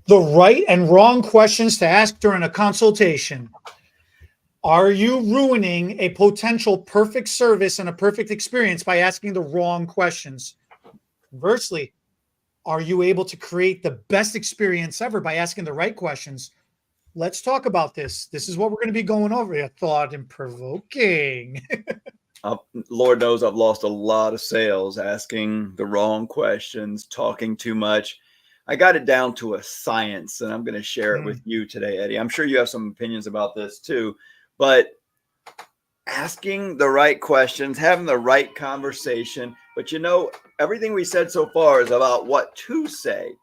The right and wrong questions to ask during a consultation. Are you ruining a potential perfect service and a perfect experience by asking the wrong questions? Conversely, are you able to create the best experience ever by asking the right questions? Let's talk about this. This is what we're going to be going over here. Thought and provoking. Lord knows I've lost a lot of sales asking the wrong questions, talking too much. I got it down to a science, and I'm going to share it with you today, Eddie. I'm sure you have some opinions about this too, but asking the right questions, having the right conversation. But you know, everything we said so far is about what to say.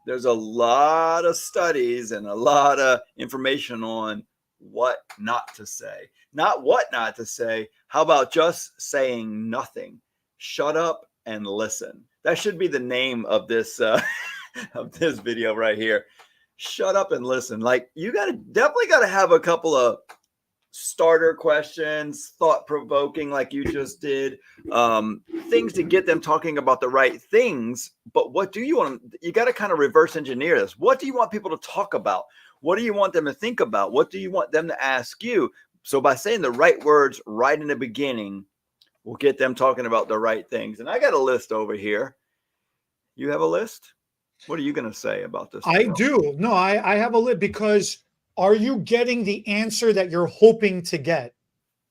There's a lot of studies and a lot of information on what not to say. Not what not to say. How about just saying nothing? Shut up and listen. That should be the name of this of this video right here. Shut up and listen. Like, you definitely got to have a couple of starter questions, thought provoking, like you just did, things to get them talking about the right things. But what do you want? You got to kind of reverse engineer this. What do you want people to talk about? What do you want them to think about? What do you want them to ask you? So by saying the right words right in the beginning, we'll get them talking about the right things. And I got a list over here. You have a list? What are you going to say about this? I do. No, I have a list, because are you getting the answer that you're hoping to get?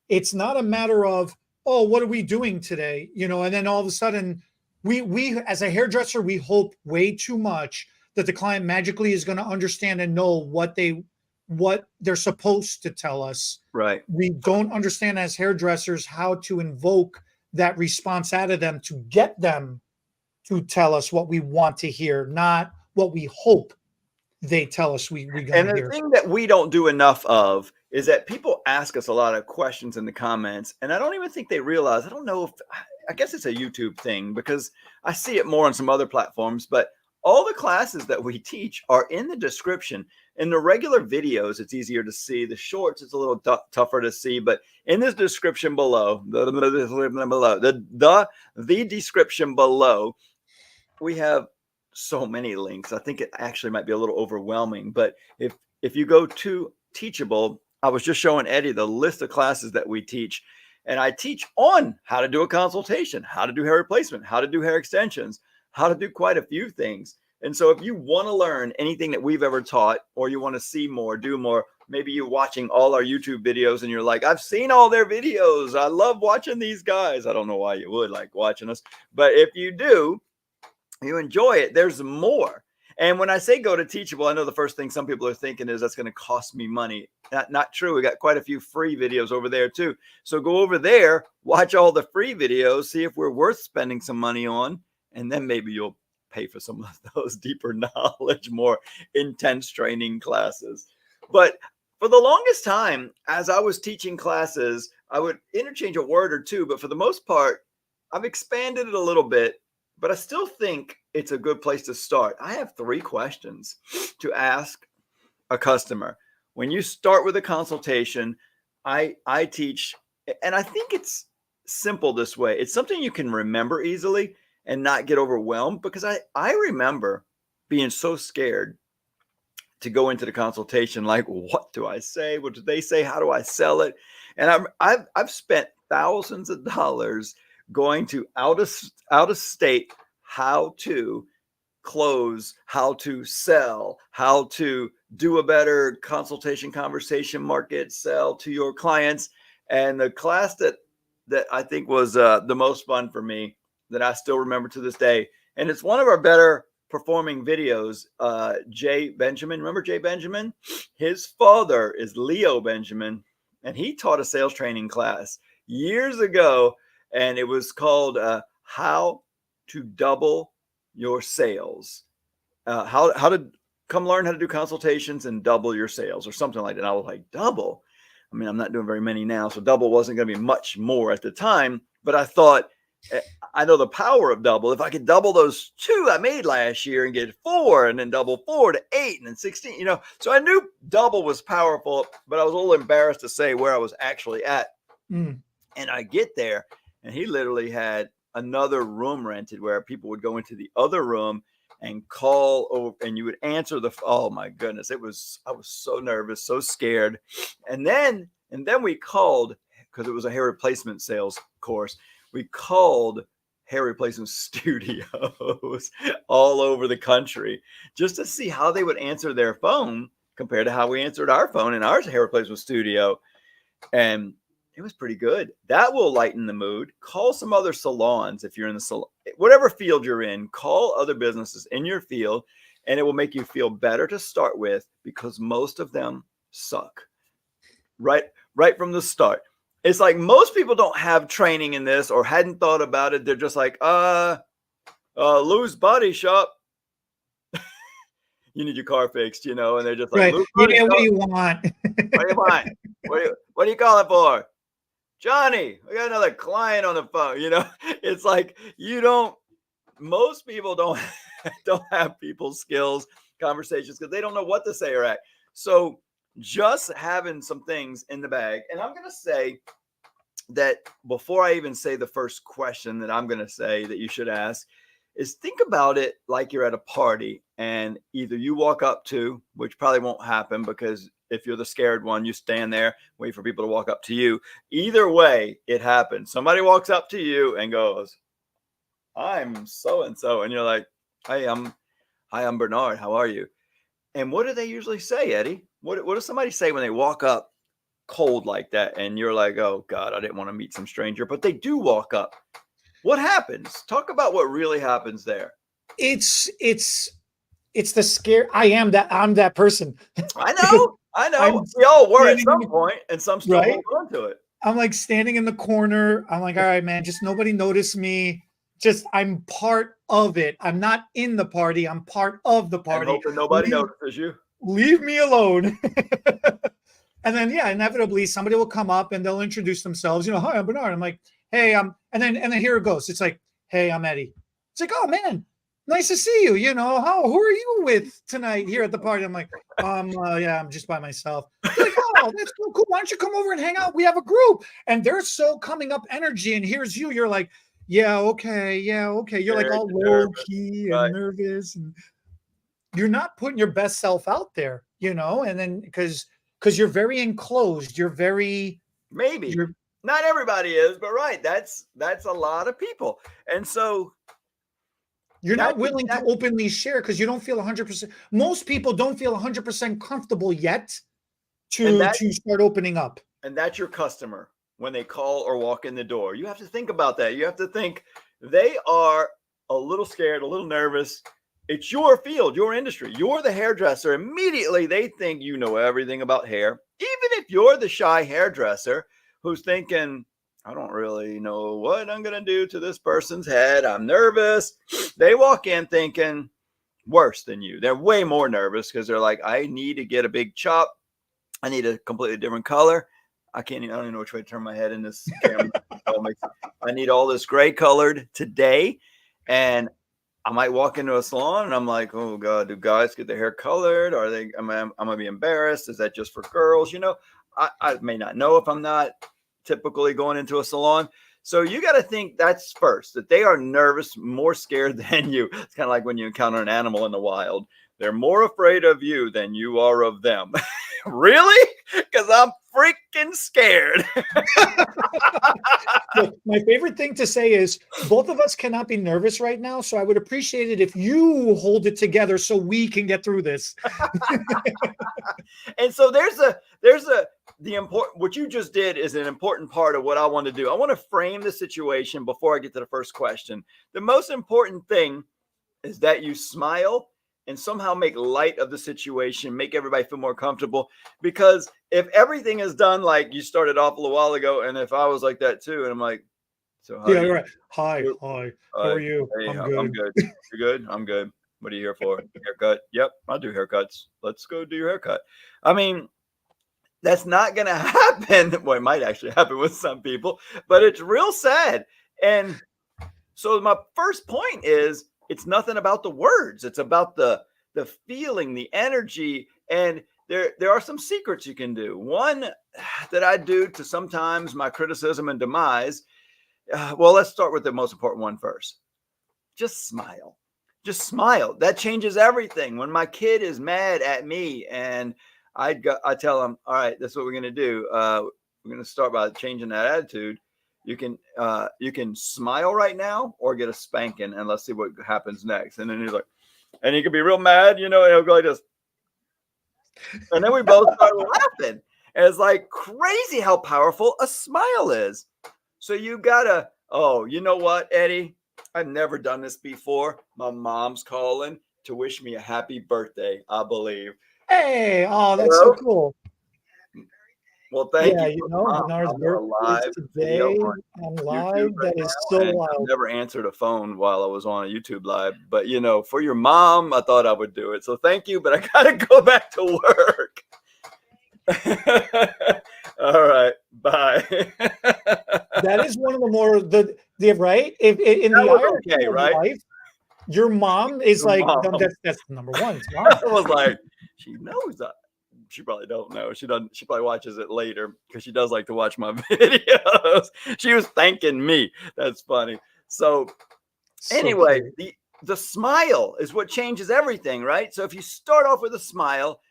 It's not a matter of, oh, what are we doing today? You know, and then all of a sudden we as a hairdresser, we hope way too much that the client magically is going to understand and know what they're supposed to tell us. Right. We don't understand as hairdressers how to invoke that response out of them to get them to tell us what we want to hear, not what we hope they tell us we're going to hear. And the thing that we don't do enough of is that people ask us a lot of questions in the comments, and I don't even think they realize. I don't know if, I guess it's a YouTube thing, because I see it more on some other platforms, but all the classes that we teach are in the description. In the regular videos, it's easier to see. The shorts, it's a little tougher to see, but in this description below, the description below, we have so many links. I think it actually might be a little overwhelming, but if you go to Teachable, I was just showing Eddie the list of classes that we teach, and I teach on how to do a consultation, how to do hair replacement, how to do hair extensions, how to do quite a few things. And so if you want to learn anything that we've ever taught, or you want to see more, do more, maybe you're watching all our YouTube videos and you're like, I've seen all their videos, I love watching these guys. I don't know why you would like watching us, but if you do, you enjoy it, there's more. And when I say go to Teachable, I know the first thing some people are thinking is that's going to cost me money. Not true. We got quite a few free videos over there too. So go over there, watch all the free videos, see if we're worth spending some money on, and then maybe you'll pay for some of those deeper knowledge, more intense training classes. But for the longest time, as I was teaching classes, I would interchange a word or two, but for the most part, I've expanded it a little bit. But I still think it's a good place to start. I have 3 questions to ask a customer. When you start with a consultation, I teach, and I think it's simple this way. It's something you can remember easily and not get overwhelmed, because I remember being so scared to go into the consultation. Like, what do I say? What do they say? How do I sell it? And I've spent thousands of dollars going to out of state, how to close, how to sell, how to do a better consultation, conversation, market, sell to your clients. And the class that I think was the most fun for me, that I still remember to this day, and it's one of our better performing videos, Jay Benjamin. Remember Jay Benjamin? His father is Leo Benjamin, and he taught a sales training class years ago. And it was called How to Double Your Sales. How to come learn how to do consultations and double your sales, or something like that. And I was like, double? I mean, I'm not doing very many now, so double wasn't going to be much more at the time. But I thought, I know the power of double. If I could double those 2 I made last year and get 4, and then double 4 to 8, and then 16, you know. So I knew double was powerful, but I was a little embarrassed to say where I was actually at. And I get there, and he literally had another room rented where people would go into the other room, and call over, and you would answer oh my goodness, I was so nervous, so scared. And then we called, because it was a hair replacement sales course, we called hair replacement studios all over the country just to see how they would answer their phone compared to how we answered our phone in our hair replacement studio. And it was pretty good. That will lighten the mood. Call some other salons if you're in the salon, whatever field you're in, call other businesses in your field, and it will make you feel better to start with, because most of them suck. Right from the start. It's like most people don't have training in this or hadn't thought about it. They're just like, Lou's Body Shop. You need your car fixed, and they're just like, right. Yeah, what do you want? What do you want? What do you call it for? Johnny, we got another client on the phone. It's like most people don't have people skills, conversations, because they don't know what to say or act. So just having some things in the bag. And I'm going to say that before I even say the first question that I'm going to say that you should ask is, think about it like you're at a party, and either you walk up to, which probably won't happen, because if you're the scared one, you stand there, wait for people to walk up to you. Either way, it happens. Somebody walks up to you and goes, I'm so-and-so. And you're like, hi, I'm Bernard. How are you? And what do they usually say, Eddie? What does somebody say when they walk up cold like that? And you're like, oh God, I didn't want to meet some stranger, but they do walk up. What happens? Talk about what really happens there. It's the scare. I'm that person. I know. We all were at some point, and some still right? hold on to it. I'm like standing in the corner. I'm like, all right, man, just nobody notice me. Just I'm part of it. I'm not in the party. I'm part of the party. I'm hoping nobody notices you. Leave me alone. And then, yeah, inevitably somebody will come up and they'll introduce themselves. Hi, I'm Bernard. I'm like, hey, and then here it goes. It's like, hey, I'm Eddie. It's like, oh man, nice to see you. Who are you with tonight here at the party? I'm like, yeah, I'm just by myself. They're like, oh, that's so cool. Why don't you come over and hang out? We have a group. And they're so coming up energy. And here's you. You're like, yeah, okay. You're like all low key and nervous, and you're not putting your best self out there, and then because you're very enclosed, you're not everybody is, but right. That's a lot of people. And so you're not willing to openly share because you don't feel 100%. Most people don't feel 100% comfortable yet to start opening up. And that's your customer when they call or walk in the door. You have to think about that. You have to think they are a little scared, a little nervous. It's your field, your industry. You're the hairdresser. Immediately they think you know everything about hair. Even if you're the shy hairdresser who's thinking, I don't really know what I'm going to do to this person's head. I'm nervous. They walk in thinking worse than you. They're way more nervous because they're like, I need to get a big chop. I need a completely different color. I don't even know which way to turn my head in this camera. I need all this gray colored today. And I might walk into a salon and I'm like, oh God, do guys get their hair colored? I'm going to be embarrassed. Is that just for girls? I may not know if I'm not typically going into a salon. So you got to think that's first, that they are nervous, more scared than you. It's kind of like when you encounter an animal in the wild. They're more afraid of you than you are of them. Really? Because I'm freaking scared. Look, my favorite thing to say is both of us cannot be nervous right now. So I would appreciate it if you hold it together so we can get through this. And so the important, what you just did is an important part of what I want to do. I want to frame the situation before I get to the first question. The most important thing is that you smile and somehow make light of the situation, make everybody feel more comfortable. Because if everything is done like you started off a little while ago, and if I was like that too, and I'm like, so how yeah, right. Hi, how are you? Hey, I'm good. You're good? I'm good. What are you here for? Haircut? Yep, I'll do haircuts. Let's go do your haircut. I mean, that's not going to happen. Well, it might actually happen with some people, but it's real sad. And so my first point is, it's nothing about the words. It's about the feeling, the energy. And there are some secrets you can do. One that I do to sometimes my criticism and demise. Well, let's start with the most important one first. Just smile. just smile. That changes everything. When my kid is mad at me and I tell them, all right, this is what we're going to do. We're going to start by changing that attitude. You can smile right now or get a spanking, and let's see what happens next. And then he's like, and he could be real mad, and he'll go like this. And then we both start laughing. And it's like crazy how powerful a smile is. So you gotta, oh, you know what, Eddie? I've never done this before. My mom's calling to wish me a happy birthday, I believe. Hey, oh, that's so cool. Well, thank Yeah, you. Bernard's birthday is today. I'm live. That is so wild. I've never answered a phone while I was on a YouTube live, but for your mom, I thought I would do it. So thank you, but I gotta go back to work. All right, bye. That is one of the more right. If in the hierarchy of life, your mom is your mom. That's number one. It's mom. I was like, she knows that. She probably don't know. She doesn't. She probably watches it later because she does like to watch my videos. She was thanking me. That's funny. So anyway, the smile is what changes everything, right? So if you start off with a smile,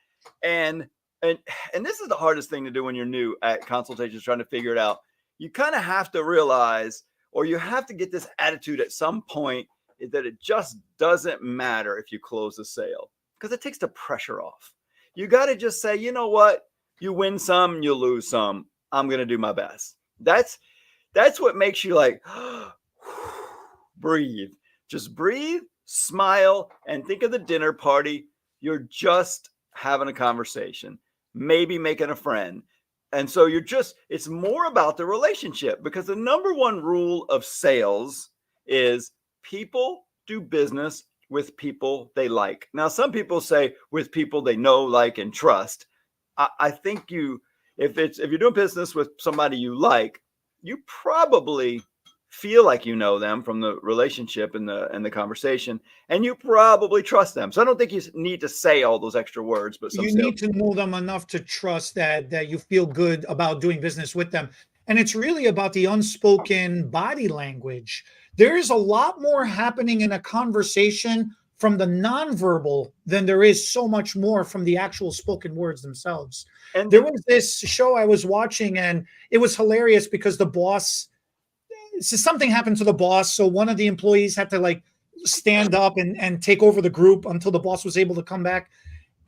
and this is the hardest thing to do when you're new at consultations, trying to figure it out. You kind of have to realize, or you have to get this attitude at some point, that it just doesn't matter if you close the sale, because it takes the pressure off. You got to just say, you know what? You win some, you lose some. I'm going to do my best. That's what makes you like, breathe. Just breathe, smile, and think of the dinner party. You're just having a conversation, maybe making a friend. And so it's more about the relationship, because the number one rule of sales is people do business with people they like. Now, some people say with people they know, like, and trust. I think if you're doing business with somebody you like, you probably feel like you know them from the relationship and the conversation, and you probably trust them. So I don't think you need to say all those extra words, but you need to know them enough to trust that you feel good about doing business with them. And it's really about the unspoken body language. There is a lot more happening in a conversation from the nonverbal than there is so much more from the actual spoken words themselves. And there was this show I was watching, and it was hilarious because the boss, something happened to the boss. So one of the employees had to stand up and take over the group until the boss was able to come back.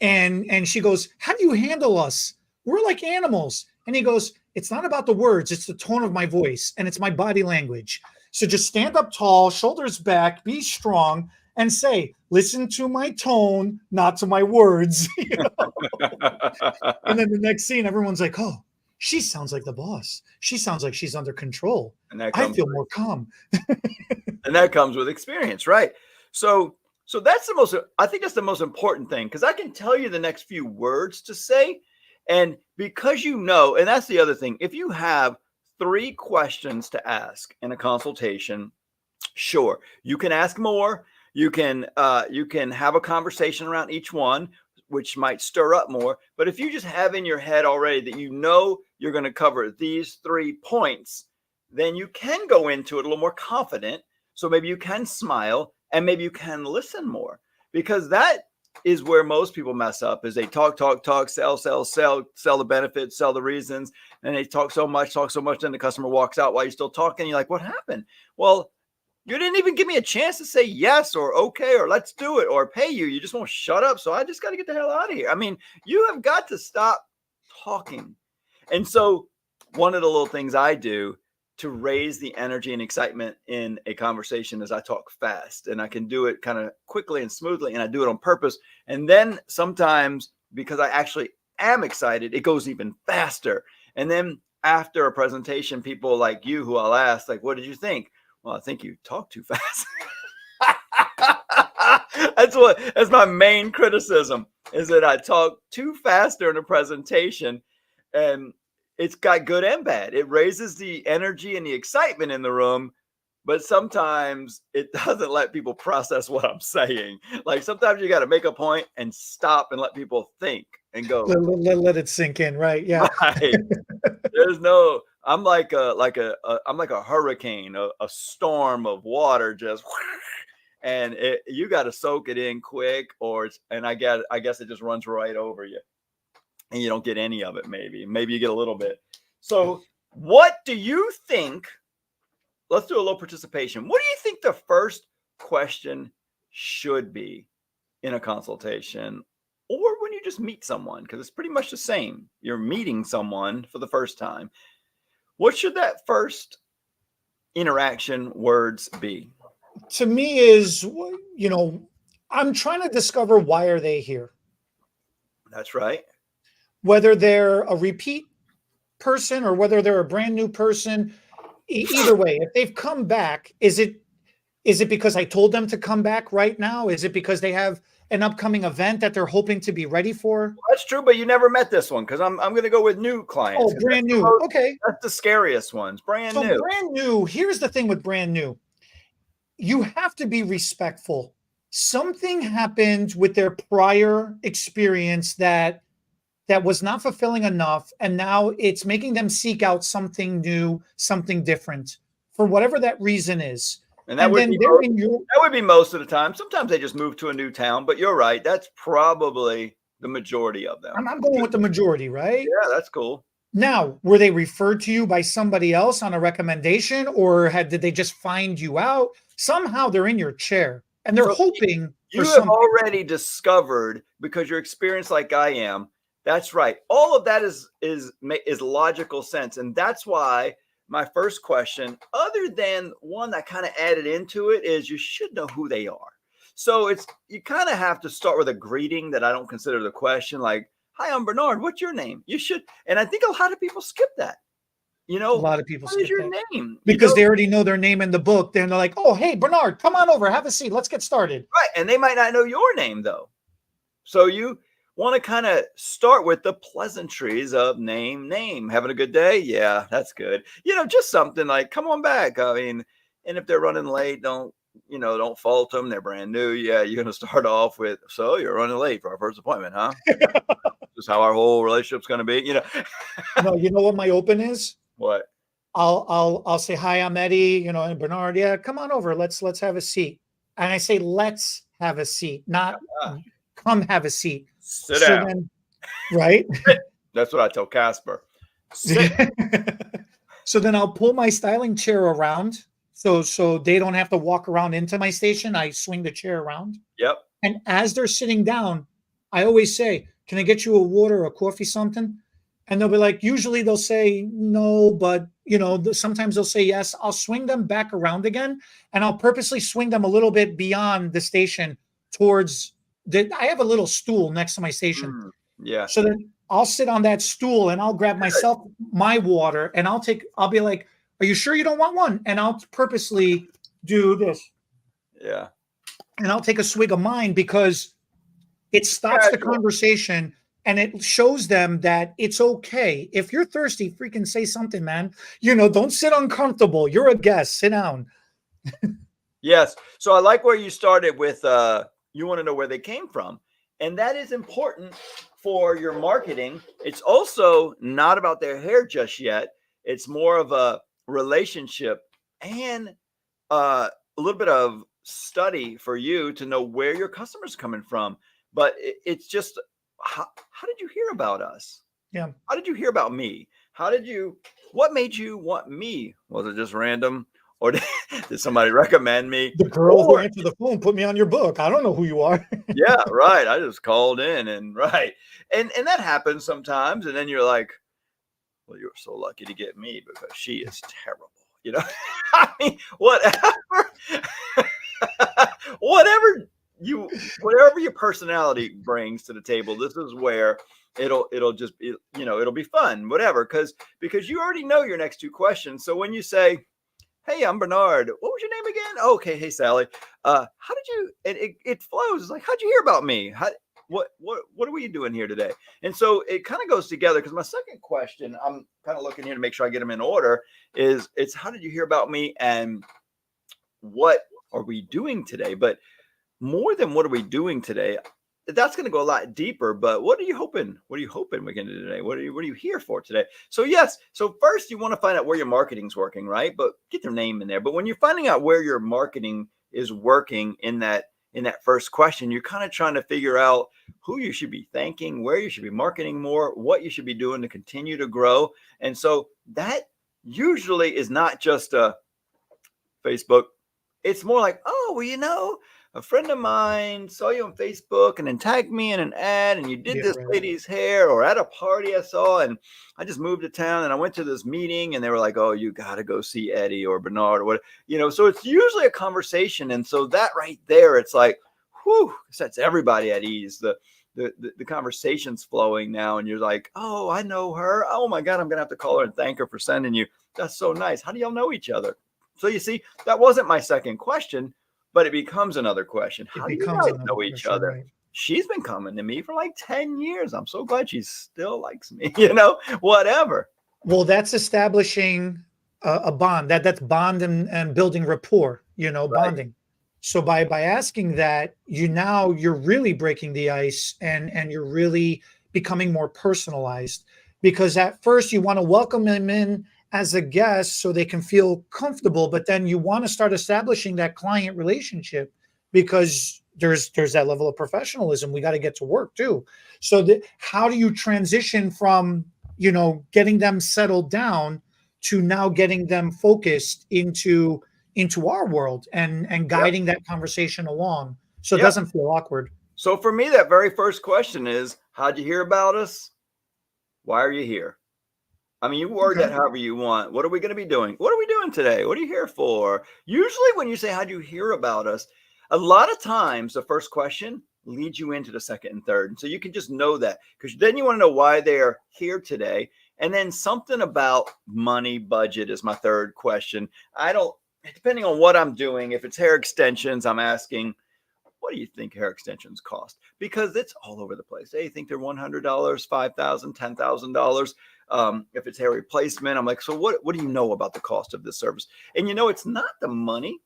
And she goes, how do you handle us? We're like animals. And he goes, it's not about the words. It's the tone of my voice, and it's my body language. So just stand up tall, shoulders back, be strong, and say, listen to my tone, not to my words. And then the next scene, everyone's like, oh, she sounds like the boss. She sounds like she's under control. And I feel more calm. And that comes with experience, right? So that's I think that's the most important thing, because I can tell you the next few words to say. And because and that's the other thing, if you have 3 questions to ask in a consultation, sure, you can ask more. You can have a conversation around each one, which might stir up more. But if you just have in your head already that you're going to cover these 3 points, then you can go into it a little more confident. So maybe you can smile, and maybe you can listen more, because that is where most people mess up, is they talk, sell the benefits, sell the reasons. And they talk so much, then the customer walks out while you're still talking. You're like, what happened? Well, you didn't even give me a chance to say yes or okay or let's do it or pay you. You just won't shut up. So I just got to get the hell out of here. I mean, you have got to stop talking. And so one of the little things I do to raise the energy and excitement in a conversation is I talk fast, and I can do it kind of quickly and smoothly, and I do it on purpose. And then sometimes, because I actually am excited, it goes even faster. And then after a presentation, people like you, who I'll ask, like, what did you think? Well, I think you talk too fast. That's my main criticism, is that I talk too fast during a presentation, and it's got good and bad. It raises the energy and the excitement in the room, but sometimes it doesn't let people process what I'm saying. Like, sometimes you got to make a point and stop and let people think and go. Let it sink in, right? Yeah. Right. I'm like a hurricane, a storm of water, just, and you got to soak it in quick, and I guess it just runs right over you, and you don't get any of it. Maybe you get a little bit. So, what do you think? Let's do a low participation. What do you think the first question should be in a consultation, or when you just meet someone? Because it's pretty much the same. You're meeting someone for the first time. What should that first interaction words be? To me is, I'm trying to discover why are they here? That's right. Whether they're a repeat person or whether they're a brand new person, either way, if they've come back, is it because I told them to come back right now? Is it because they have an upcoming event that they're hoping to be ready for? That's true, but you never met this one, because I'm going to go with new clients. Oh, brand new. Okay. That's the scariest ones. Brand So new. brand new, here's the thing with brand new. You have to be respectful. Something happened with their prior experience that was not fulfilling enough, and now it's making them seek out something new, something different, for whatever that reason is. And that would be most of the time. Sometimes they just move to a new town, but you're right. That's probably the majority of them. I'm going with the majority, right? Yeah, that's cool. Now, were they referred to you by somebody else on a recommendation, or did they just find you out? Somehow they're in your chair and they're hoping you have already discovered, because you're experienced like I am. That's right. All of that is logical sense. And that's why my first question, other than one that kind of added into it, is you should know who they are. So you kind of have to start with a greeting that I don't consider the question, like, "Hi, I'm Bernard. What's your name?" You should. And I think a lot of people skip that. A lot of people skip your name, because they already know their name in the book. Then they're like, "Oh, hey, Bernard, come on over, have a seat. Let's get started." Right. And they might not know your name, though. So you want to kind of start with the pleasantries of name. Having a good day? Yeah, that's good. Just something like, "Come on back." I mean, and if they're running late, don't fault them. They're brand new. Yeah, you're going to start off with, "So you're running late for our first appointment, huh?" Just how our whole relationship's going to be, No, you know what my open is? What? I'll say, "Hi, I'm Eddie, and Bernard, yeah, come on over. Let's have a seat." And I say, "Let's have a seat," not "come have a seat." Sit down. Then, right? That's what I tell Casper. So then I'll pull my styling chair around so they don't have to walk around into my station. I swing the chair around. Yep. And as they're sitting down, I always say, "Can I get you a water or a coffee, something?" And they'll be like, usually they'll say no, but sometimes they'll say yes. I'll swing them back around again, and I'll purposely swing them a little bit beyond the station towards I have a little stool next to my station. Yeah. So then I'll sit on that stool and I'll grab myself my water, and I'll be like, "Are you sure you don't want one?" And I'll purposely do this. Yeah. And I'll take a swig of mine because it stops the conversation. And it shows them that it's okay. If you're thirsty, freaking say something, man. Don't sit uncomfortable. You're a guest. Sit down. Yes. So I like where you started with, you want to know where they came from. And that is important for your marketing. It's also not about their hair just yet. It's more of a relationship and a little bit of study for you to know where your customers are coming from. But it's just, how did you hear about us? Yeah. How did you hear about me? What made you want me? Was it just random? Or did somebody recommend me? The girl who answered the phone put me on your book. I don't know who you are. Yeah, right. I just called in and that happens sometimes. And then you're like, "Well, you were so lucky to get me because she is terrible." I mean, whatever your personality brings to the table, this is where it'll just be, it'll be fun, whatever, because you already know your next two questions. So when you say, "Hey, I'm Bernard. What was your name again?" "Okay, hey Sally. How did you?" And it flows. It's like, "How'd you hear about me? What are we doing here today?" And so it kind of goes together, because my second question, I'm kind of looking here to make sure I get them in order, it's how did you hear about me and what are we doing today? But more than what are we doing today, that's going to go a lot deeper. But what are you hoping? What are you hoping we can do today? What are you here for today? So yes. So first you want to find out where your marketing's working, right? But get their name in there. But when you're finding out where your marketing is working in that first question. You're kind of trying to figure out who you should be thanking, where you should be marketing more, what you should be doing to continue to grow. And so that usually is not just a Facebook. It's more like, oh, well, a friend of mine saw you on Facebook and then tagged me in an ad, and you did Yeah, this right. lady's hair, or at a party I saw, and I just moved to town and I went to this meeting and they were like, oh, you got to go see Eddie or Bernard or what, so it's usually a conversation. And so that right there, it's like, whew, sets everybody at ease. The conversation's flowing now, and you're like, oh, I know her. Oh my God, I'm going to have to call her and thank her for sending you. That's so nice. How do y'all know each other? So you see, that wasn't my second question, but it becomes another question. It How do you becomes guys another know each question, other? right? She's been coming to me for like 10 years. I'm so glad she still likes me, whatever. Well, that's establishing a bond. That's bond and building rapport, Right. bonding. So by asking that, you're really breaking the ice, and you're really becoming more personalized, because at first you want to welcome them in as a guest so they can feel comfortable, but then you want to start establishing that client relationship, because there's that level of professionalism. We got to get to work too. So how do you transition from getting them settled down to now getting them focused into our world, and Yep. guiding that conversation along so it Yep. doesn't feel awkward? So for me, that very first question is, how'd you hear about us? Why are you here? I mean, you word Okay. that however you want. What are we going to be doing? What are we doing today? What are you here for? Usually when you say, how'd you hear about us? A lot of times the first question leads you into the second and third. And so you can just know that, because then you want to know why they're here today. And then something about money, budget is my third question. Depending on what I'm doing, if it's hair extensions, I'm asking, what do you think hair extensions cost? Because it's all over the place. They think they're $100, $5,000, $10,000. If it's hair replacement, I'm like, so what do you know about the cost of this service? And it's not the money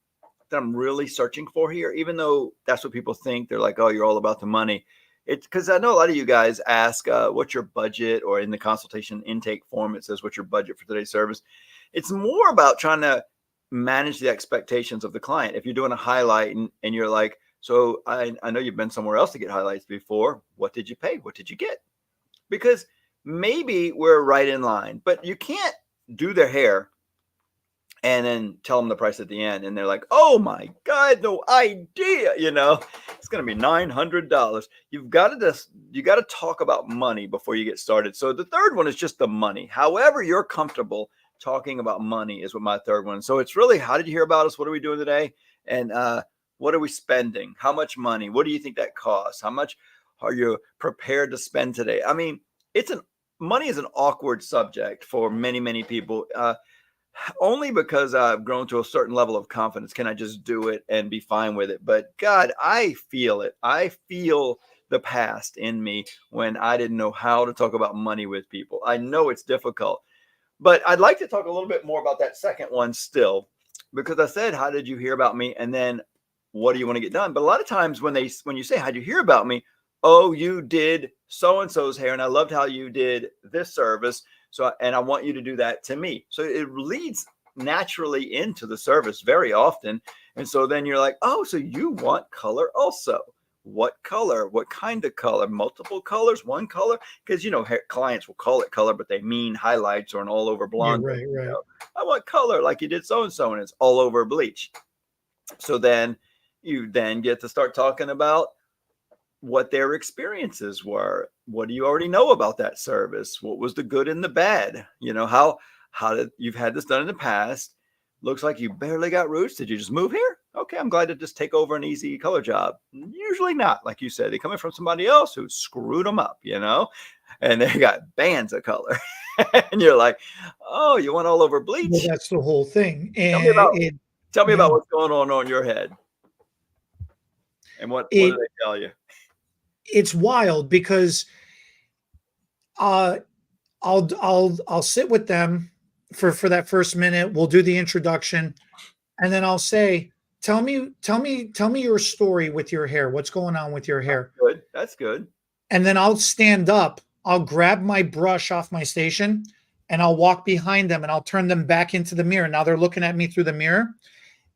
that I'm really searching for here, even though that's what people think. They're like, oh, you're all about the money. It's because I know a lot of you guys ask, what's your budget? Or in the consultation intake form, it says, what's your budget for today's service? It's more about trying to manage the expectations of the client. If you're doing a highlight and you're like, so I know you've been somewhere else to get highlights before. What did you pay? What did you get? Because maybe we're right in line, but you can't do their hair and then tell them the price at the end. And they're like, oh my God, no idea. It's going to be $900. You got to talk about money before you get started. So the third one is just the money. However you're comfortable talking about money is what my third one. So it's really, how did you hear about us? What are we doing today? And, what are we spending? How much money? What do you think that costs? How much are you prepared to spend today? I mean, money is an awkward subject for many, many people. Only because I've grown to a certain level of confidence can I just do it and be fine with it. But God, I feel it. I feel the past in me when I didn't know how to talk about money with people. I know it's difficult, but I'd like to talk a little bit more about that second one still, because I said, how did you hear about me? And then, what do you want to get done? But a lot of times when you say, how'd you hear about me? Oh, you did so-and-so's hair, and I loved how you did this service. And I want you to do that to me. So it leads naturally into the service very often. And so then you're like, oh, so you want color also. What color? What kind of color? Multiple colors? One color? Because, clients will call it color, but they mean highlights or an all over Yeah, blonde. right, right. I want color like you did so-and-so, and it's all over bleach. So then you then get to start talking about what their experiences were. What do you already know about that service? What was the good and the bad? How did you've had this done in the past? Looks like you barely got roots. Did you just move here? Okay, I'm glad to just take over an easy color job. Usually not, like you said. They come in from somebody else who screwed them up, and they got bands of color. And you're like, oh, you want all over Well, bleach? that's the whole thing. Tell me And about tell me about yeah, what's going on your head. And what do it they tell you? it's wild, because uh I'll sit with them for that first minute. We'll do the introduction, and then I'll say, tell me your story with your hair. What's going on with your hair? Good. That's good. And then I'll stand up, I'll grab my brush off my station, and I'll walk behind them, and I'll turn them back into the mirror. Now they're looking at me through the mirror,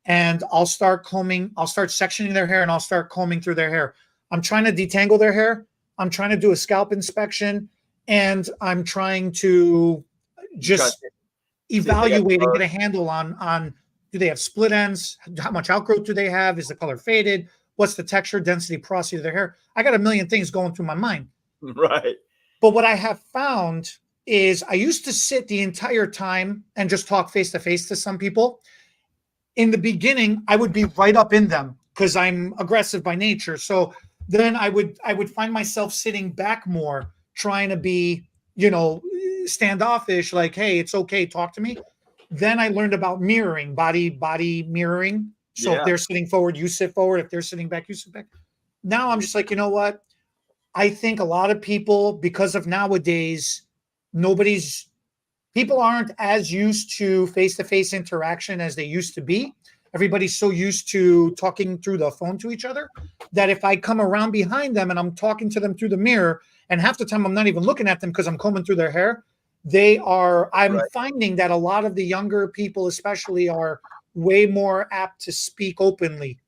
and I'll start sectioning their hair, and I'll start combing through their hair. I'm trying to detangle their hair. I'm trying to do a scalp inspection, and I'm trying to You try to just see if they got evaluate and get dark. a handle on do they have split ends? How much outgrowth do they have? Is the color faded? What's the texture, density, porosity of their hair? I got a million things going through my mind. Right. But what I have found is I used to sit the entire time and just talk face to face to some people. In the beginning, I would be right up in them because I'm aggressive by nature. So then I would find myself sitting back more, trying to be, standoffish, like, hey, it's okay, talk to me. Then I learned about mirroring, body mirroring. So if Yeah. they're sitting forward, you sit forward. If they're sitting back, you sit back. Now I'm just like, you know what? I think a lot of people, because of nowadays, nobody's people aren't as used to face-to-face interaction as they used to be. Everybody's so used to talking through the phone to each other that if I come around behind them and I'm talking to them through the mirror, and half the time I'm not even looking at them because I'm combing through their hair, I'm Right. finding that a lot of the younger people especially are way more apt to speak openly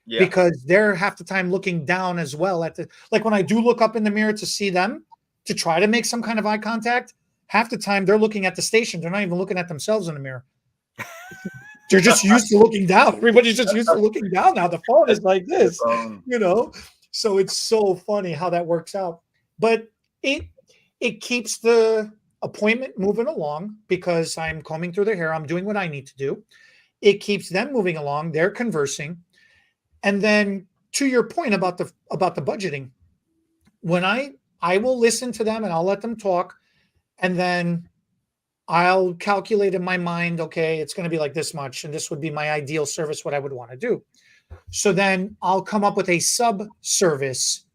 Yeah. because they're half the time looking down as well at the, like when I do look up in the mirror to see them to try to make some kind of eye contact, half the time they're looking at the station. They're not even looking at themselves in the mirror. They're just used to looking down. Everybody's just used to looking down now. The phone is like The this, phone. you know. So it's so funny how that works out. But it keeps the appointment moving along because I'm combing through their hair. I'm doing what I need to do. It keeps them moving along. They're conversing. And then to your point about the budgeting, when I will listen to them and I'll let them talk, and then I'll calculate in my mind, okay, it's going to be like this much, and this would be my ideal service, what I would want to do. So then I'll come up with a sub service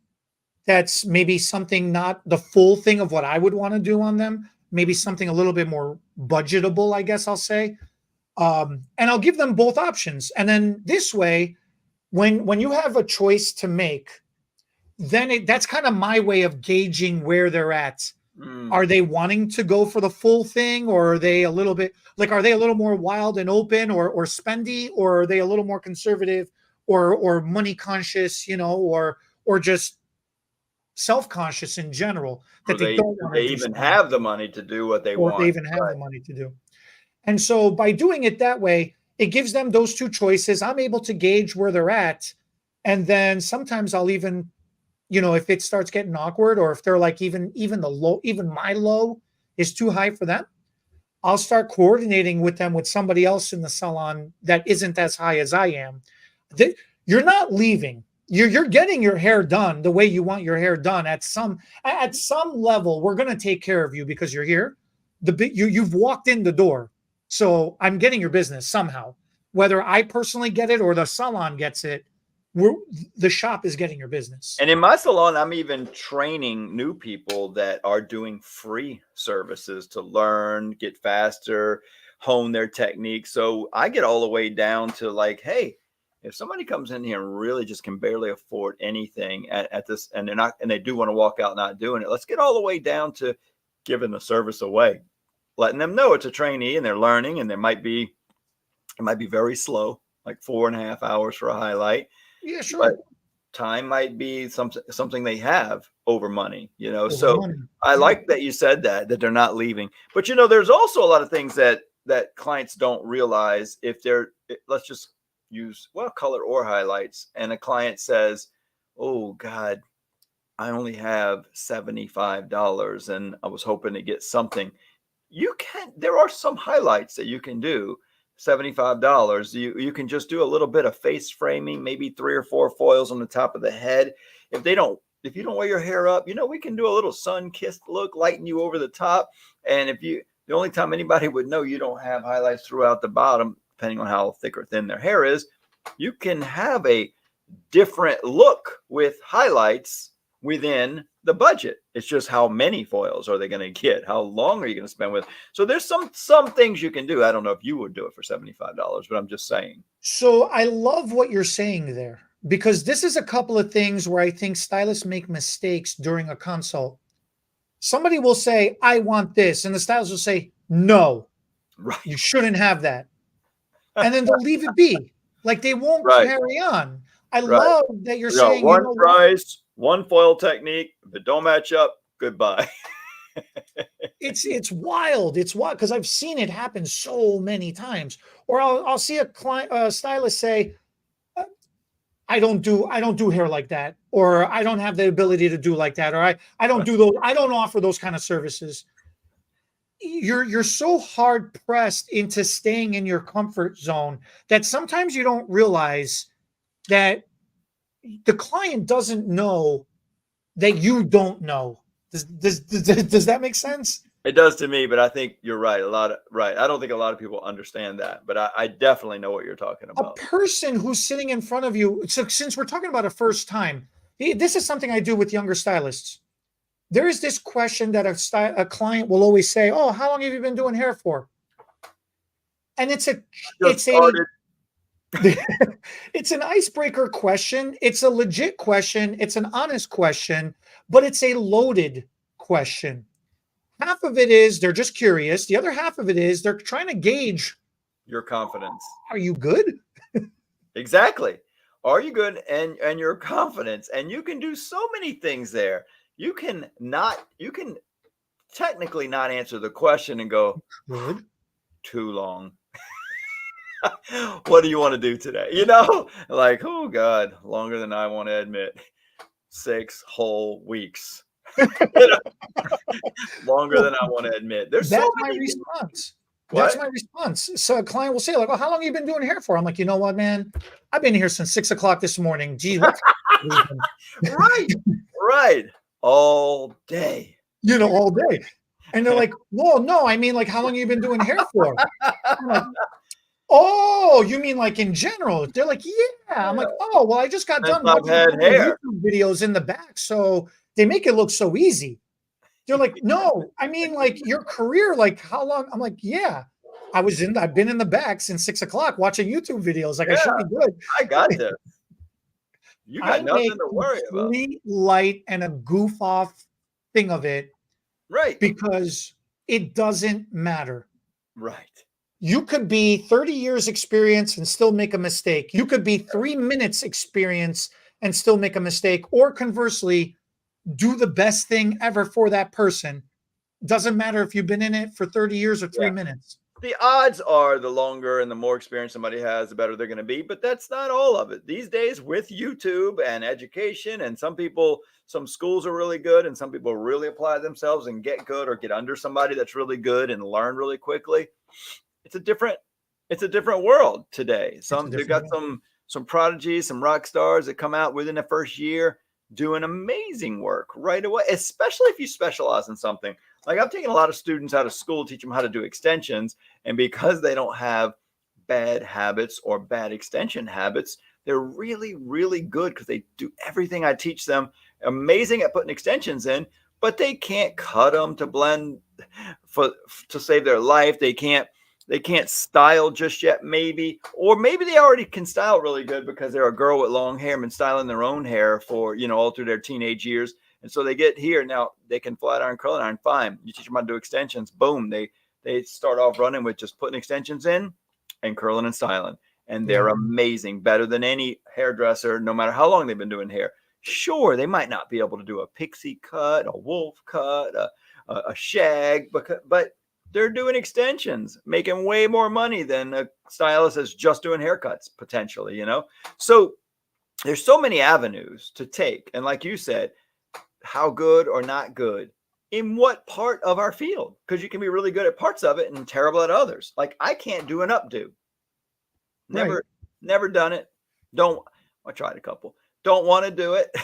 that's maybe something not the full thing of what I would want to do on them, maybe something a little bit more budgetable, I guess I'll say. And I'll give them both options. And then this way, when you have a choice to make, then that's kind of my way of gauging where they're at. Mm. Are they wanting to go for the full thing, or are they a little bit like, are they a little more wild and open or spendy, or are they a little more conservative or money conscious, or just self-conscious in general Or that they they don't do want they to do even something, have the money to do what they or if they want? even have Right. the money to do. And so by doing it that way, it gives them those two choices. I'm able to gauge where they're at. And then sometimes I'll even, if it starts getting awkward, or if they're like even the low, even my low is too high for them, I'll start coordinating with them with somebody else in the salon that isn't as high as I am. You're not leaving. You're getting your hair done the way you want your hair done. At some level, we're going to take care of you because you're here. You've walked in the door, so I'm getting your business somehow. Whether I personally get it or the salon gets it, the shop is getting your business. And in my salon, I'm even training new people that are doing free services to learn, get faster, hone their technique. So I get all the way down to like, hey, if somebody comes in here and really just can barely afford anything at this, and they do want to walk out not doing it, let's get all the way down to giving the service away, letting them know it's a trainee and they're learning, and it might be very slow, like 4.5 hours for a highlight. Yeah, But sure. time might be something they have over money, Over So money. I Yeah. like that you said that they're not leaving. But there's also a lot of things that clients don't realize. If let's just use color or highlights, and a client says, oh God, I only have $75 and I was hoping to get something. There are some highlights that you can do. $75. You can just do a little bit of face framing, maybe 3 or 4 foils on the top of the head. If you don't wear your hair up, we can do a little sun-kissed look, lighten you over the top. And the only time anybody would know you don't have highlights throughout the bottom, depending on how thick or thin their hair is, you can have a different look with highlights within the budget. It's just how many foils are they going to get? How long are you going to spend with? So there's some things you can do. I don't know if you would do it for $75, but I'm just saying. So I love what you're saying there, because this is a couple of things where I think stylists make mistakes during a consult. Somebody will say, I want this. And the stylist will say, no, Right. you shouldn't have that. And then they'll leave it be. Like they won't Right. carry on. I Right. love that you're You know, saying, you one know what? price, one foil technique. If it don't match up, goodbye. It's wild. It's wild because I've seen it happen so many times. Or I'll see a client, a stylist say, I don't do hair like that, or I don't have the ability to do like that, or I don't do those, I don't offer those kind of services. You're so hard pressed into staying in your comfort zone that sometimes you don't realize that the client doesn't know that you don't know. Does that make sense? It does to me, but I think you're right. Right. I don't think a lot of people understand that, but I definitely know what you're talking A about. person who's sitting in front of you. So since we're talking about a first time, this is something I do with younger stylists. There is this question that a client will always say, "Oh, how long have you been doing hair for?" And Just it's a started. it's an icebreaker question. It's a legit question. It's an honest question, but it's a loaded question. Half of it is they're just curious. The other half of it is they're trying to gauge, Your confidence. are you good? Exactly. Are you good? And your confidence. And you can do so many things there. You can technically not answer the question and go, Good. too long. What do you want to do today? You know, like, oh God, longer than I want to admit. 6 whole weeks. You know, longer Well, than I want to admit. There's so that's my many. response. That's What? my response. So a client will say, like, "Oh, how long have you been doing hair for?" I'm like, you know what, man? I've been here since 6 o'clock this morning. Gee, what's Right. Right. All day. all day. And they're like, "Well, no, I mean, like, how long have you been doing hair for?" I'm like, "Oh, you mean like in general?" They're like, "Yeah." I'm like, "Oh, well, I just got Since done I've watching a had couple of hair. YouTube videos in the back, so they make it look so easy." They're like, "No, I mean, like your career, like how long?" I'm like, "Yeah, I've been in the back since 6 o'clock watching YouTube videos. Like I Yeah, should be good." I got this. You got I make nothing to worry about. complete light and a goof off thing of it Right. because it doesn't matter. Right. You could be 30 years experience and still make a mistake. You could be 3 minutes experience and still make a mistake, or conversely, do the best thing ever for that person. Doesn't matter if you've been in it for 30 years or Yeah. 3 minutes. The odds are the longer and the more experience somebody has, the better they're going to be. But that's not all of it. These days, with YouTube and education, and some schools are really good, and some people really apply themselves and get good or get under somebody that's really good and learn really quickly. It's a different world today. It's a They've different got world. some prodigies, some rock stars that come out within the first year doing amazing work right away, especially if you specialize in something. Like I've taken a lot of students out of school, teach them how to do extensions, and because they don't have bad habits or bad extension habits, they're really, really good because they do everything I teach them. Amazing at putting extensions in, but they can't cut them to blend to save their life. They can't style just yet, maybe, or maybe they already can style really good because they're a girl with long hair and been styling their own hair for all through their teenage years. And so they get here now, they can flat iron, curl iron, fine. You teach them how to do extensions, boom, they start off running with just putting extensions in and curling and styling, and they're Yeah. amazing, better than any hairdresser, no matter how long they've been doing hair. Sure, they might not be able to do a pixie cut, a wolf cut, a shag, but they're doing extensions, making way more money than a stylist that's just doing haircuts potentially. So there's so many avenues to take. And like you said, how good or not good in what part of our field? Because you can be really good at parts of it and terrible at others. Like I can't do an updo. Right. Never done it. I tried a couple. Don't want to do it.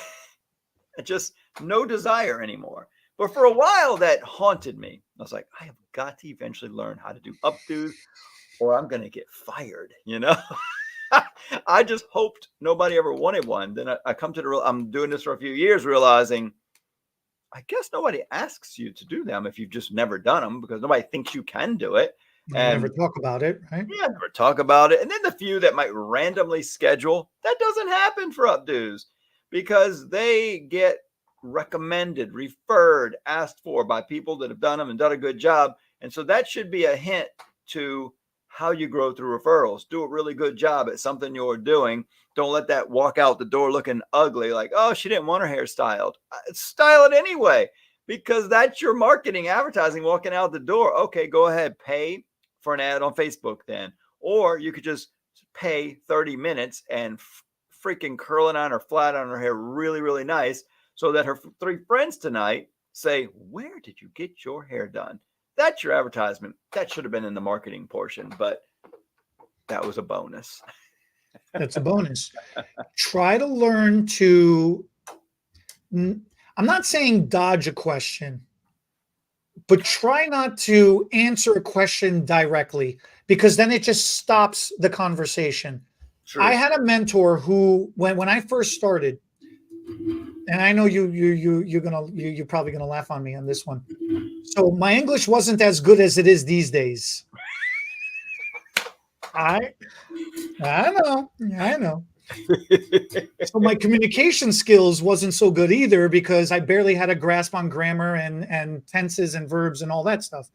Just no desire anymore. But for a while, that haunted me. I was like, I have got to eventually learn how to do updos, or I'm going to get fired. I just hoped nobody ever wanted one. Then I come to I'm doing this for a few years, realizing I guess nobody asks you to do them if you've just never done them because nobody thinks you can do it. You never And talk about it, right? yeah, never talk about it. And then the few that might randomly schedule, that doesn't happen for updos because they get recommended, referred, asked for by people that have done them and done a good job. And so that should be a hint to how you grow through referrals. Do a really good job at something you're doing. Don't let that walk out the door looking ugly, like, oh, she didn't want her hair styled. Style it anyway, because that's your marketing, advertising walking out the door. Okay, go ahead, pay for an ad on Facebook then. Or you could just pay 30 minutes and freaking curl it on or flat on her hair really, really nice, so that her 3 friends tonight say, where did you get your hair done? That's your advertisement. That should have been in the marketing portion, but that was a bonus. That's a bonus. Try to learn to, I'm not saying dodge a question, but try not to answer a question directly, because then it just stops the conversation. True. I had a mentor who, when I first started, and I know you're probably gonna laugh on me on this one. So my English wasn't as good as it is these days. I know. So my communication skills wasn't so good either, because I barely had a grasp on grammar and tenses and verbs and all that stuff.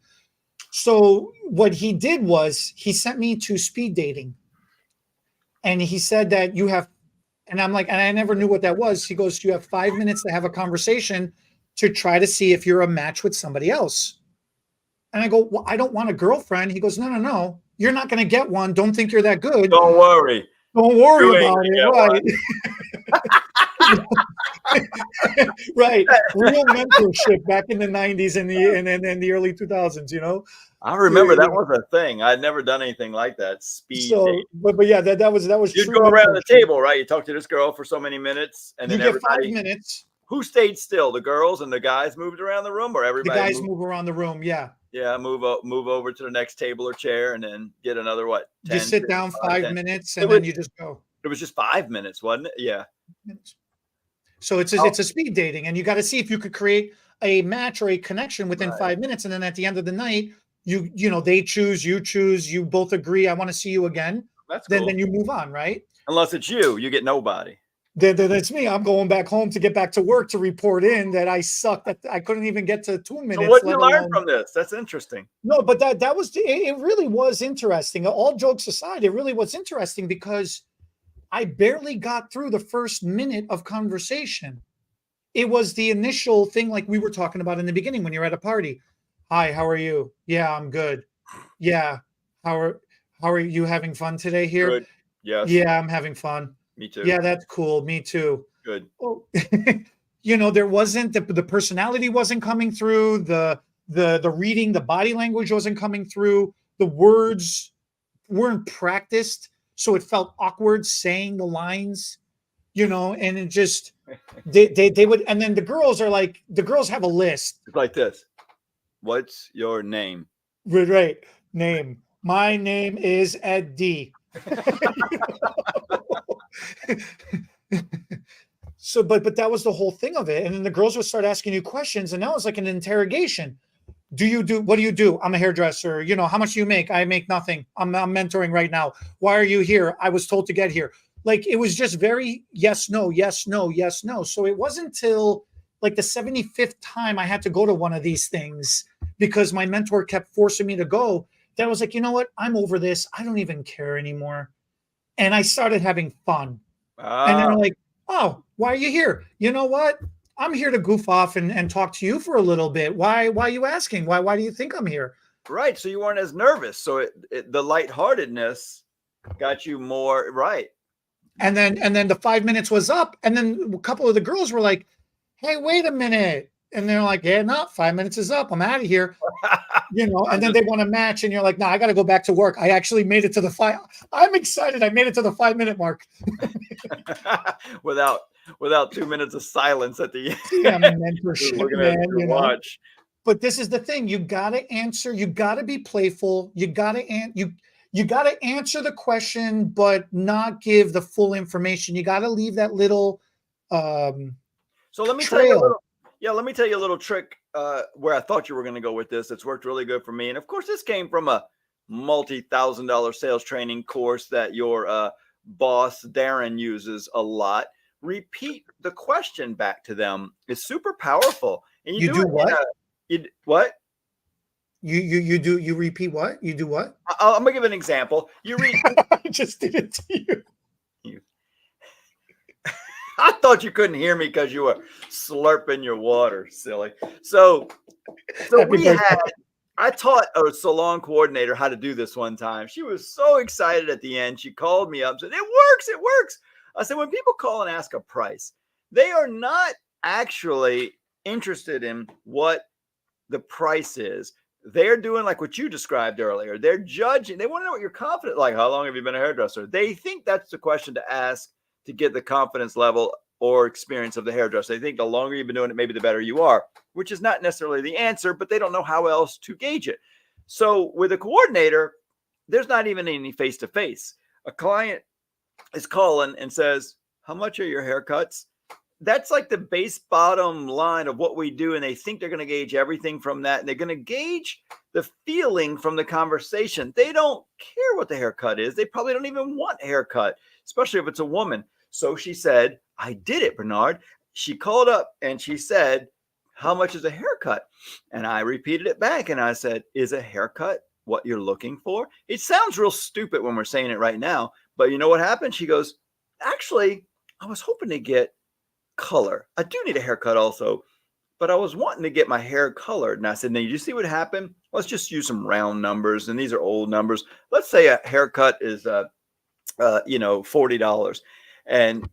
So what he did was he sent me to speed dating. And he said that you have, and I'm like, and I never knew what that was. He goes, you have 5 minutes to have a conversation to try to see if you're a match with somebody else. And I go, well, I don't want a girlfriend. He goes, no. You're not going to get one. Don't think you're that good. Don't worry. Don't worry about it. Right. Right. Real mentorship back in the 90s and the early 2000s, you know? I remember that was a thing. I'd never done anything like that. Speed dating. But yeah, that was You'd go around the table, right? You talk to this girl for so many minutes, and then you get 5 minutes. Who stayed still? The girls and the guys moved around the room, or everybody? The guys move around the room, yeah. Yeah, move over to the next table or chair, and then get another 10, you sit down 5 minutes, and then you just go. It was just 5 minutes, wasn't it? Yeah. So it's a speed dating, and you got to see if you could create a match or a connection within 5 minutes, and then at the end of the night, they choose, you choose, you both agree, I want to see you again. That's cool. Then you move on, right? Unless it's you get nobody. That's me. I'm going back home to get back to work to report in that I sucked. That I couldn't even get to 2 minutes. So what did you learn from this? That's interesting. No, but that was it. Really was interesting. All jokes aside, it really was interesting, because I barely got through the first minute of conversation. It was the initial thing, like we were talking about in the beginning when you're at a party. Hi, how are you? Yeah, I'm good. Yeah, how are you having fun today here? Good. Yes. Yeah, I'm having fun. Me too. Yeah, that's cool. Me too. Good. Oh, there wasn't the personality wasn't coming through, the reading, the body language wasn't coming through, the words weren't practiced, so it felt awkward saying the lines, and it just they would, and then the girls have a list. It's like this. What's your name? Right. Name. My name is Ed D. So, but that was the whole thing of it. And then the girls would start asking you questions, and that was like an interrogation. What do you do? I'm a hairdresser. How much do you make? I make nothing. I'm mentoring right now. Why are you here? I was told to get here. Like, it was just very yes, no, yes, no, yes, no. So it wasn't till like the 75th time I had to go to one of these things, because my mentor kept forcing me to go, that I was like, you know what? I'm over this. I don't even care anymore. And I started having fun. And then like, oh, why are you here? You know what? I'm here to goof off and talk to you for a little bit. Why are you asking? Why do you think I'm here? Right. So you weren't as nervous. So the lightheartedness got you more right. And then the 5 minutes was up. And then a couple of the girls were like, hey, wait a minute. And they're like, yeah, no, 5 minutes is up. I'm out of here. And then they want to match. And you're like, no, I got to go back to work. I actually made it to the 5. I'm excited. I made it to the 5 minute mark. without 2 minutes of silence at the end. Yeah, mentorship, man. Watch. But this is the thing. You got to answer. You got to be playful. You got to answer the question, but not give the full information. You got to leave that little so let me trail. Let me tell you a little trick where I thought you were going to go with this. It's worked really good for me. And of course, this came from a multi-$1,000 sales training course that your boss, Darren, uses a lot. Repeat the question back to them. It's super powerful. And you do what? What? You repeat what? You do what? I'm gonna give an example. You read. I just did it to you. You, I thought you couldn't hear me because you were slurping your water, silly. So Happy we birthday. had. I taught a salon coordinator how to do this one time. She was so excited at the end. She called me up and said, "It works, it works." I said, when people call and ask a price, they are not actually interested in what the price is. They're doing like what you described earlier. They're judging. They want to know what you're confident. Like, how long have you been a hairdresser? They think that's the question to ask to get the confidence level or experience of the hairdresser. They think the longer you've been doing it, maybe the better you are, which is not necessarily the answer, but they don't know how else to gauge it. So with a coordinator, there's not even any face-to-face. A client is calling and says, "How much are your haircuts?" That's like the base bottom line of what we do. And they think they're going to gauge everything from that. And they're going to gauge the feeling from the conversation. They don't care what the haircut is. They probably don't even want a haircut, especially if it's a woman. So she said, "I did it, Bernard." She called up and she said, "How much is a haircut?" And I repeated it back. And I said, "Is a haircut what you're looking for?" It sounds real stupid when we're saying it right now, but you know what happened? She goes, "Actually, I was hoping to get color. I do need a haircut also, but I was wanting to get my hair colored." And I said, "Now, you see what happened? Let's just use some round numbers. And these are old numbers. Let's say a haircut is, $40." And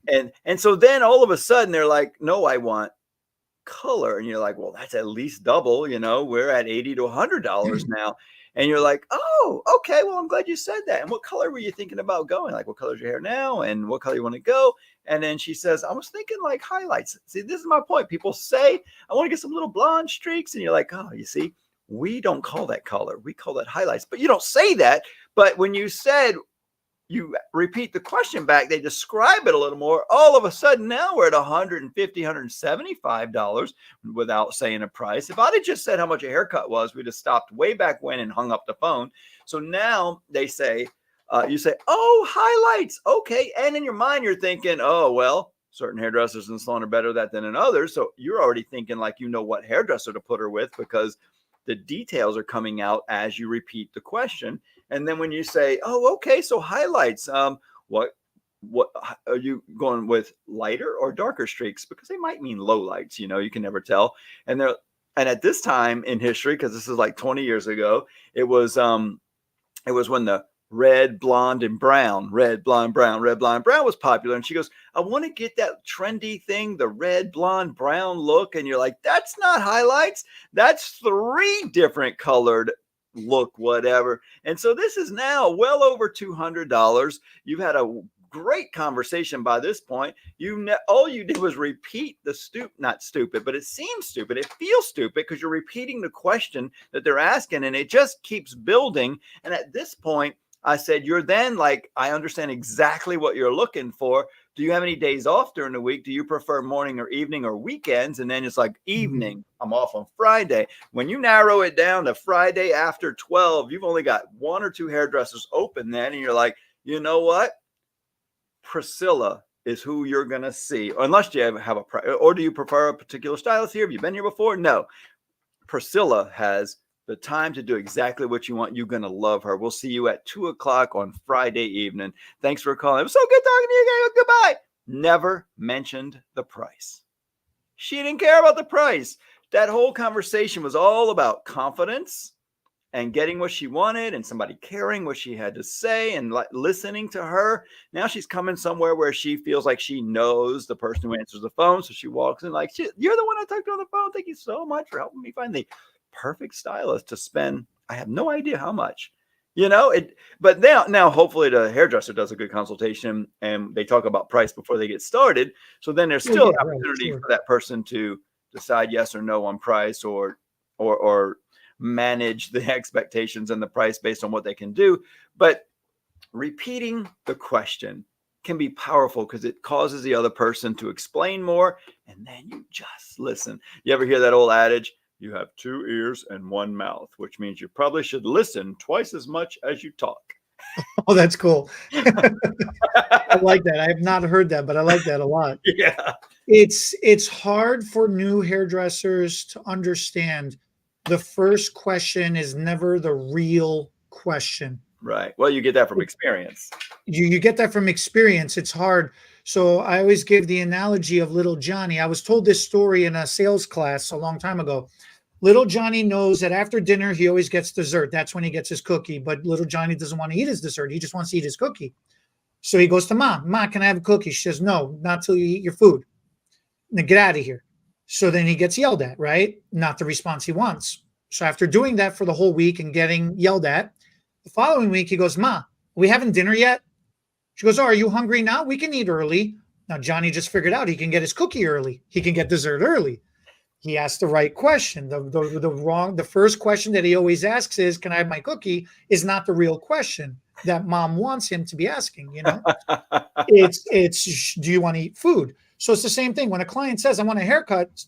so then all of a sudden they're like, "No, I want color." And you're like, "Well, that's at least double, we're at $80 to $100 now." And you're like, "Oh, okay. Well, I'm glad you said that. And what color were you thinking about going? Like, what color is your hair now? And what color you want to go?" And then she says, "I was thinking like highlights." See, this is my point. People say, "I want to get some little blonde streaks." And you're like, "Oh, you see, we don't call that color. We call that highlights." But you don't say that. But when you said, you repeat the question back, they describe it a little more. All of a sudden, now we're at $150, $175 without saying a price. If I'd have just said how much a haircut was, we'd have stopped way back when and hung up the phone. So now they say, you say, "Oh, highlights." Okay. And in your mind, you're thinking, "Oh, well, certain hairdressers in the salon are better at that than others." So you're already thinking like you know what hairdresser to put her with because the details are coming out as you repeat the question. And then when you say, "Oh, okay, so highlights, what are you going with, lighter or darker streaks?" Because they might mean low lights, you can never tell. And at this time in history, because this is like 20 years ago, it was when the red, blonde, and brown, red, blonde, brown, red, blonde, brown was popular. And she goes, "I want to get that trendy thing, the red, blonde, brown look." And you're like, "That's not highlights. That's 3 different colored look, whatever." And so this is now well over $200. You've had a great conversation by this point. All you did was repeat the not stupid, but it seems stupid. It feels stupid because you're repeating the question that they're asking, and it just keeps building. And at this point, I said, "You're then like, I understand exactly what you're looking for. Do you have any days off during the week? Do you prefer morning or evening or weekends?" And then it's like, "Evening. I'm off on Friday." When you narrow it down to Friday after 12, you've only got 1 or 2 hairdressers open then. And you're like, "You know what? Priscilla is who you're going to see." Unless you have or do you prefer a particular stylist here? Have you been here before? No. Priscilla has the time to do exactly what you want. You're going to love her. We'll see you at 2:00 on Friday evening. Thanks for calling. It was so good talking to you guys. Goodbye. Never mentioned the price. She didn't care about the price. That whole conversation was all about confidence and getting what she wanted and somebody caring what she had to say and listening to her. Now she's coming somewhere where she feels like she knows the person who answers the phone. So she walks in like, "You're the one I talked to on the phone. Thank you so much for helping me find the perfect stylist to spend. I have no idea how much." But now hopefully the hairdresser does a good consultation and they talk about price before they get started. So then there's still an opportunity for that person to decide yes or no on price or manage the expectations and the price based on what they can do. But repeating the question can be powerful because it causes the other person to explain more. And then you just listen. You ever hear that old adage? You have 2 ears and 1 mouth, which means you probably should listen twice as much as you talk. Oh, that's cool. I like that. I have not heard that, but I like that a lot. Yeah. It's hard for new hairdressers to understand the first question is never the real question. Right. Well, you get that from experience. You get that from experience. It's hard. So I always give the analogy of little Johnny. I was told this story in a sales class a long time ago. Little Johnny knows that after dinner, he always gets dessert. That's when he gets his cookie. But little Johnny doesn't want to eat his dessert. He just wants to eat his cookie. So he goes to Mom. Mom, can I have a cookie? She says, no, not till you eat your food. Now get out of here. So then he gets yelled at, right? Not the response he wants. So after doing that for the whole week and getting yelled at, the following week he goes, Ma, are we having dinner yet? She goes, oh, are you hungry now? We can eat early. Now Johnny just figured out he can get his cookie early. He can get dessert early. He asked the right question. The first question that he always asks is, can I have my cookie? Is not the real question that Mom wants him to be asking. You know, it's do you want to eat food? So it's the same thing. When a client says, I want a haircut,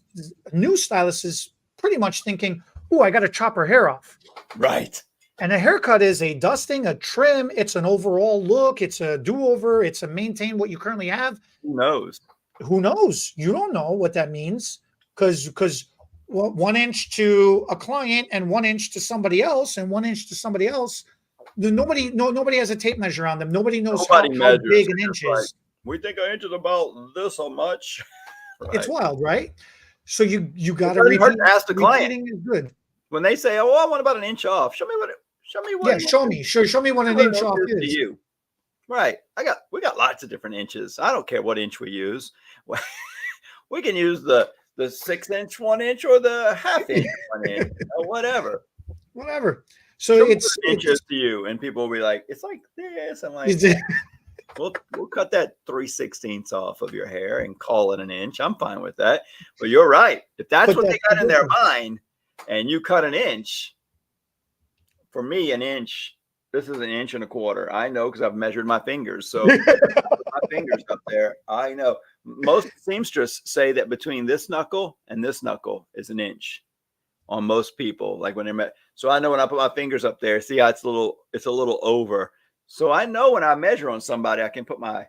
a new stylist is pretty much thinking, oh, I got to chop her hair off. Right. And a haircut is a dusting, a trim. It's an overall look. It's a do-over. It's a maintain what you currently have. Who knows? Who knows? You don't know what that means because 1 inch to a client and 1 inch to somebody else and 1 inch to somebody else. Nobody has a tape measure on them. Nobody knows how big an inch is. We think an inch is about this so much. Right. It's wild, right? So you got to repeat. Ask the client. Is good. When they say, "Oh, I want about an inch off," show me what. Yeah, show me what an inch off is. To you. Right. We got lots of different inches. I don't care what inch we use. We can use the 6-inch 1 inch or the half-inch 1 inch or whatever. Whatever. So it's inches to you, and people will be like, "It's like this." I'm like, we'll cut that 3/16 off of your hair and call it an inch. I'm fine with that. But you're right. If that's what they got in their mind, and you cut an inch, for me, an inch. This is 1.25 inches. I know because I've measured my fingers. So my fingers up there. I know. Most seamstress say that between this knuckle and this knuckle is 1 inch on most people. Like when they're met. So I know when I put my fingers up there, see how it's a little over. So I know when I measure on somebody, I can put my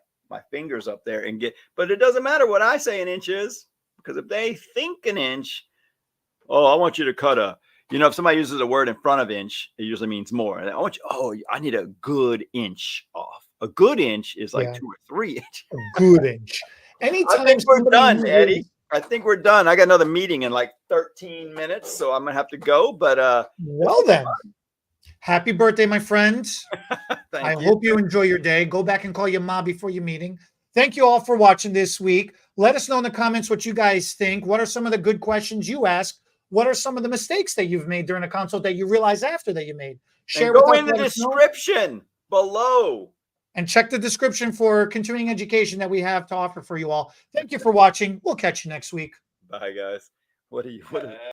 fingers up there and get, but it doesn't matter what I say an inch is, because if they think an inch, oh, I want you to cut if somebody uses a word in front of inch, it usually means more. And I need a good inch off. A good inch is like 2 or 3 inches. A good inch. Anytime I think we're done, Eddie. I think we're done. I got another meeting in like 13 minutes, so I'm gonna have to go. But well then, happy birthday, my friend. I hope you enjoy your day. Go back and call your mom before your meeting. Thank you all for watching this week. Let us know in the comments what you guys think. What are some of the good questions you asked? What are some of the mistakes that you've made during a consult that you realize after that you made? Share and go in the description below. And check the description for continuing education that we have to offer for you all. Thank you for watching. We'll catch you next week. Bye, guys. What are you?